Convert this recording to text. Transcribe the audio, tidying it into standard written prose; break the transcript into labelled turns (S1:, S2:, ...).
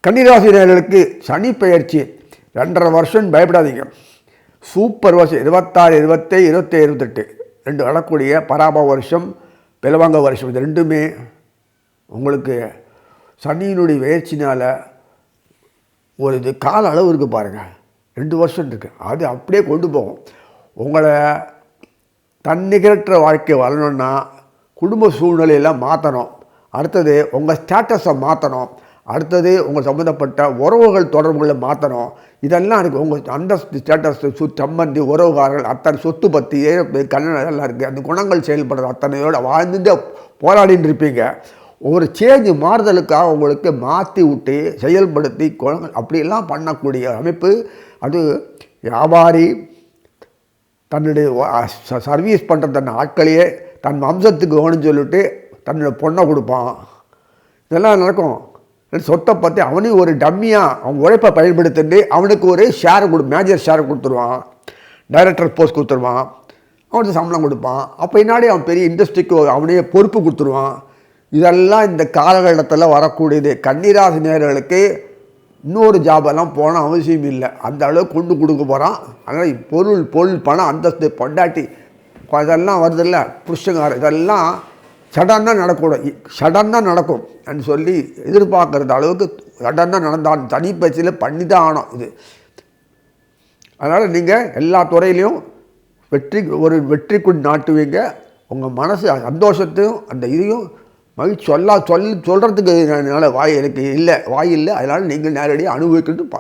S1: கன்னிராசினியர்களுக்கு சனி பெயர்ச்சி 2.5 வருஷம் பயப்படாதீங்க. சூப்பர் வருஷம் 26, 27, 27, 28 2 வரக்கூடிய பராப வருஷம், பிளவங்க வருஷம். இது ரெண்டுமே உங்களுக்கு சனியினுடைய பெயர்ச்சினால் ஒரு இது கால அளவு இருக்குது பாருங்கள். 2 வருஷம் இருக்குது. அது அப்படியே கொண்டு போகும். உங்களை தன்னிகரற்ற வாழ்க்கை வரணுன்னா குடும்ப சூழ்நிலையெல்லாம் மாற்றணும். அடுத்தது உங்கள் ஸ்டேட்டஸை மாற்றணும். அடுத்தது உங்கள் சம்மந்தப்பட்ட உறவுகள் தொடர்புகளை மாற்றணும். இதெல்லாம் இருக்குது. உங்கள் அந்தஸ்து, ஸ்டேட்டஸ், சம்பந்தி, உறவுகாரர்கள், அத்தனை சொத்து பற்றி கல்யாணம் எல்லாம் இருக்குது. அந்த குணங்கள் செயல்படுறது அத்தனையோடு வாழ்ந்துட்டு போராடின்னு இருப்பீங்க. ஒரு சேஞ்சு மாறுதலுக்காக உங்களுக்கு மாற்றி விட்டு செயல்படுத்தி குணங்கள் அப்படியெல்லாம் பண்ணக்கூடிய அமைப்பு. அது வியாபாரி தன்னுடைய சர்வீஸ் பண்ணுற தன் ஆட்களையே தன் வம்சத்துக்கு வேணும்னு சொல்லிட்டு தன்னோட பொண்ணை கொடுப்பான். இதெல்லாம் நடக்கும். சொத்தை பற்றி அவனையும் ஒரு டம்மியாக அவன் உழைப்பை பயன்படுத்திட்டு அவனுக்கு ஒரு மேஜர் ஷேரை கொடுத்துருவான். டைரக்டர் போஸ்ட் கொடுத்துருவான். அவனுக்கு சம்பளம் கொடுப்பான். அப்போ பின்னாடி அவன் பெரிய இண்டஸ்ட்ரிக்கு அவனையே பொறுப்பு கொடுத்துருவான். இதெல்லாம் இந்த காலகட்டத்தில் வரக்கூடியது. கன்னிராசி நேயர்களுக்கு இன்னொரு ஜாபெல்லாம் போனால் அவசியம் இல்லை. அந்த அளவுக்கு கொண்டு கொடுக்க போகிறான். அதனால் பொருள் பணம், அந்தஸ்து, பொண்டாட்டி இதெல்லாம் வருதில்ல, புருஷங்கார இதெல்லாம் சடனாக நடக்கும் அப்படின்னு சொல்லி எதிர்பார்க்குறது அளவுக்கு சடனாக நடந்தான் தனிப்பயிற்சியில் பண்ணி தான் ஆகணும் இது. அதனால் நீங்கள் எல்லா துறையிலையும் வெற்றிக்குள் நாட்டுவீங்க. உங்கள் மனசு சந்தோஷத்தையும் அந்த இதையும் மகிழ்ச்சி சொல்கிறதுக்கு என்னால் வாய் இல்லை. அதனால் நீங்கள் நேரடியாக அனுபவிக்கிறது